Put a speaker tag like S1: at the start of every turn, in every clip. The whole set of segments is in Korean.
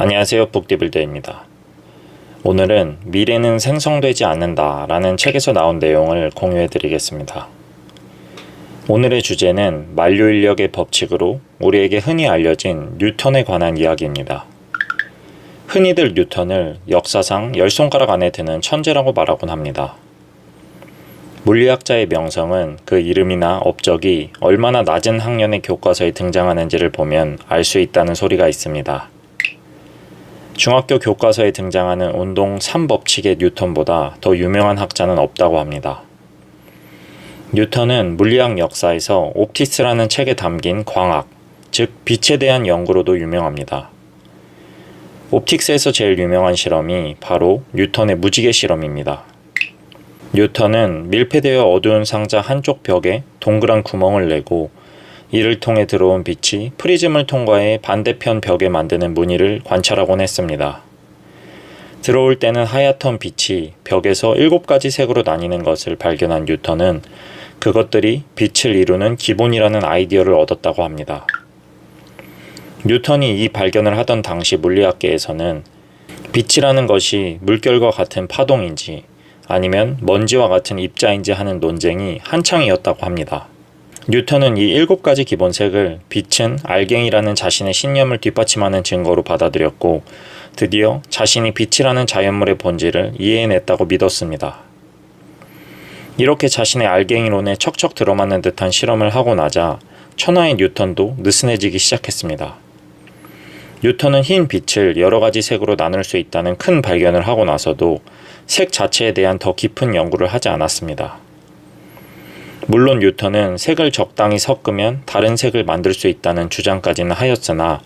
S1: 안녕하세요, 북디빌더입니다. 오늘은 미래는 생성되지 않는다 라는 책에서 나온 내용을 공유해 드리겠습니다. 오늘의 주제는 만류인력의 법칙으로 우리에게 흔히 알려진 뉴턴에 관한 이야기입니다. 흔히들 뉴턴을 역사상 10손가락 안에 드는 천재라고 말하곤 합니다. 물리학자의 명성은 그 이름이나 업적이 얼마나 낮은 학년의 교과서에 등장하는지를 보면 알 수 있다는 소리가 있습니다. 중학교 교과서에 등장하는 운동 3법칙의 뉴턴보다 더 유명한 학자는 없다고 합니다. 뉴턴은 물리학 역사에서 옵티스라는 책에 담긴 광학, 즉 빛에 대한 연구로도 유명합니다. 옵틱스에서 제일 유명한 실험이 바로 뉴턴의 무지개 실험입니다. 뉴턴은 밀폐되어 어두운 상자 한쪽 벽에 동그란 구멍을 내고 이를 통해 들어온 빛이 프리즘을 통과해 반대편 벽에 만드는 무늬를 관찰하곤 했습니다. 들어올 때는 하얗던 빛이 벽에서 7가지 색으로 나뉘는 것을 발견한 뉴턴은 그것들이 빛을 이루는 기본이라는 아이디어를 얻었다고 합니다. 뉴턴이 이 발견을 하던 당시 물리학계에서는 빛이라는 것이 물결과 같은 파동인지 아니면 먼지와 같은 입자인지 하는 논쟁이 한창이었다고 합니다. 뉴턴은 이 7가지 기본색을 빛은 알갱이라는 자신의 신념을 뒷받침하는 증거로 받아들였고 드디어 자신이 빛이라는 자연물의 본질을 이해해냈다고 믿었습니다. 이렇게 자신의 알갱이론에 척척 들어맞는 듯한 실험을 하고 나자 천하의 뉴턴도 느슨해지기 시작했습니다. 뉴턴은 흰 빛을 여러 가지 색으로 나눌 수 있다는 큰 발견을 하고 나서도 색 자체에 대한 더 깊은 연구를 하지 않았습니다. 물론 뉴턴은 색을 적당히 섞으면 다른 색을 만들 수 있다는 주장까지는 하였으나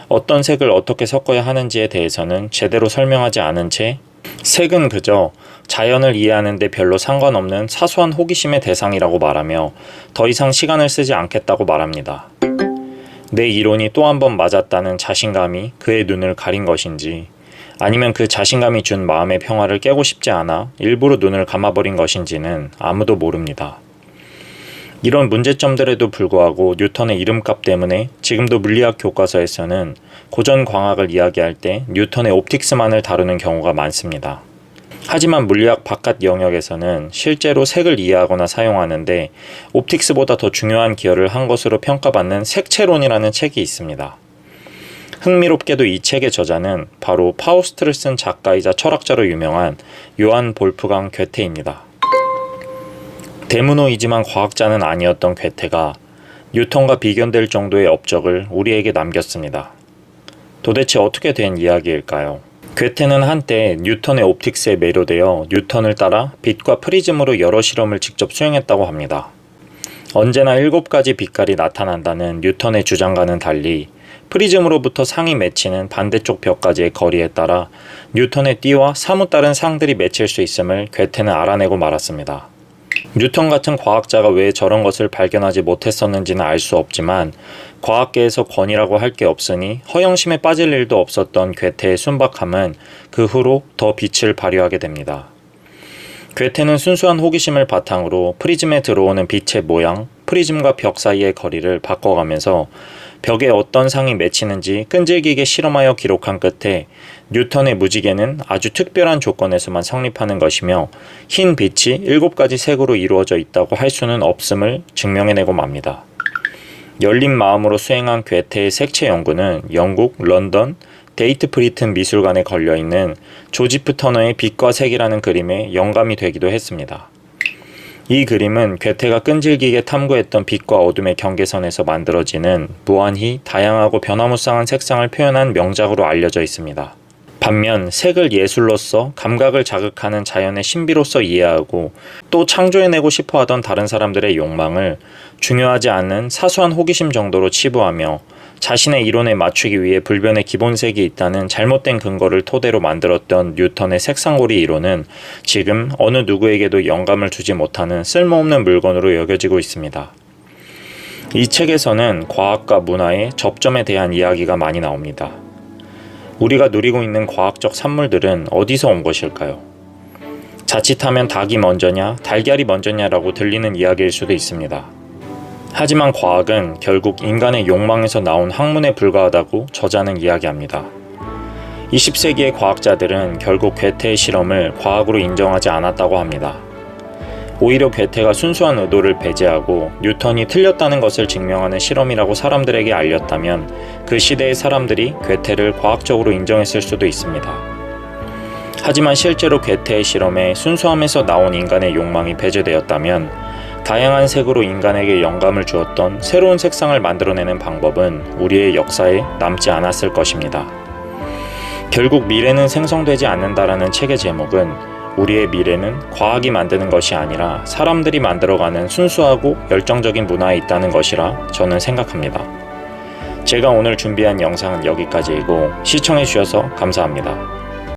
S1: 어떤 색을 어떻게 섞어야 하는지에 대해서는 제대로 설명하지 않은 채 색은 그저 자연을 이해하는 데 별로 상관없는 사소한 호기심의 대상이라고 말하며 더 이상 시간을 쓰지 않겠다고 말합니다. 내 이론이 또 한 번 맞았다는 자신감이 그의 눈을 가린 것인지 아니면 그 자신감이 준 마음의 평화를 깨고 싶지 않아 일부러 눈을 감아버린 것인지는 아무도 모릅니다. 이런 문제점들에도 불구하고 뉴턴의 이름값 때문에 지금도 물리학 교과서에서는 고전 광학을 이야기할 때 뉴턴의 옵틱스만을 다루는 경우가 많습니다. 하지만 물리학 바깥 영역에서는 실제로 색을 이해하거나 사용하는데 옵틱스보다 더 중요한 기여를 한 것으로 평가받는 색채론이라는 책이 있습니다. 흥미롭게도 이 책의 저자는 바로 파우스트를 쓴 작가이자 철학자로 유명한 요한 볼프강 괴테입니다. 대문호이지만 과학자는 아니었던 괴테가 뉴턴과 비견될 정도의 업적을 우리에게 남겼습니다. 도대체 어떻게 된 이야기일까요? 괴테는 한때 뉴턴의 옵틱스에 매료되어 뉴턴을 따라 빛과 프리즘으로 여러 실험을 직접 수행했다고 합니다. 언제나 7가지 빛깔이 나타난다는 뉴턴의 주장과는 달리 프리즘으로부터 상이 맺히는 반대쪽 벽까지의 거리에 따라 뉴턴의 띠와 사뭇 다른 상들이 맺힐 수 있음을 괴테는 알아내고 말았습니다. 뉴턴 같은 과학자가 왜 저런 것을 발견하지 못했었는지는 알 수 없지만 과학계에서 권위라고 할 게 없으니 허영심에 빠질 일도 없었던 괴테의 순박함은 그 후로 더 빛을 발휘하게 됩니다. 괴테는 순수한 호기심을 바탕으로 프리즘에 들어오는 빛의 모양, 프리즘과 벽 사이의 거리를 바꿔가면서 벽에 어떤 상이 맺히는지 끈질기게 실험하여 기록한 끝에 뉴턴의 무지개는 아주 특별한 조건에서만 성립하는 것이며 흰 빛이 7가지 색으로 이루어져 있다고 할 수는 없음을 증명해내고 맙니다. 열린 마음으로 수행한 괴테의 색채 연구는 영국 런던 데이트 프리튼 미술관에 걸려있는 조지프 터너의 빛과 색이라는 그림에 영감이 되기도 했습니다. 이 그림은 괴테가 끈질기게 탐구했던 빛과 어둠의 경계선에서 만들어지는 무한히 다양하고 변화무쌍한 색상을 표현한 명작으로 알려져 있습니다. 반면 색을 예술로서 감각을 자극하는 자연의 신비로서 이해하고 또 창조해내고 싶어하던 다른 사람들의 욕망을 중요하지 않은 사소한 호기심 정도로 치부하며 자신의 이론에 맞추기 위해 불변의 기본색이 있다는 잘못된 근거를 토대로 만들었던 뉴턴의 색상고리 이론은 지금 어느 누구에게도 영감을 주지 못하는 쓸모없는 물건으로 여겨지고 있습니다. 이 책에서는 과학과 문화의 접점에 대한 이야기가 많이 나옵니다. 우리가 누리고 있는 과학적 산물들은 어디서 온 것일까요? 자칫하면 닭이 먼저냐, 달걀이 먼저냐라고 들리는 이야기일 수도 있습니다. 하지만 과학은 결국 인간의 욕망에서 나온 학문에 불과하다고 저자는 이야기합니다. 20세기의 과학자들은 결국 괴테의 실험을 과학으로 인정하지 않았다고 합니다. 오히려 괴테가 순수한 의도를 배제하고 뉴턴이 틀렸다는 것을 증명하는 실험이라고 사람들에게 알렸다면 그 시대의 사람들이 괴테를 과학적으로 인정했을 수도 있습니다. 하지만 실제로 괴테의 실험에 순수함에서 나온 인간의 욕망이 배제되었다면 다양한 색으로 인간에게 영감을 주었던 새로운 색상을 만들어내는 방법은 우리의 역사에 남지 않았을 것입니다. 결국 미래는 생성되지 않는다라는 책의 제목은 우리의 미래는 과학이 만드는 것이 아니라 사람들이 만들어가는 순수하고 열정적인 문화에 있다는 것이라 저는 생각합니다. 제가 오늘 준비한 영상은 여기까지이고 시청해주셔서 감사합니다.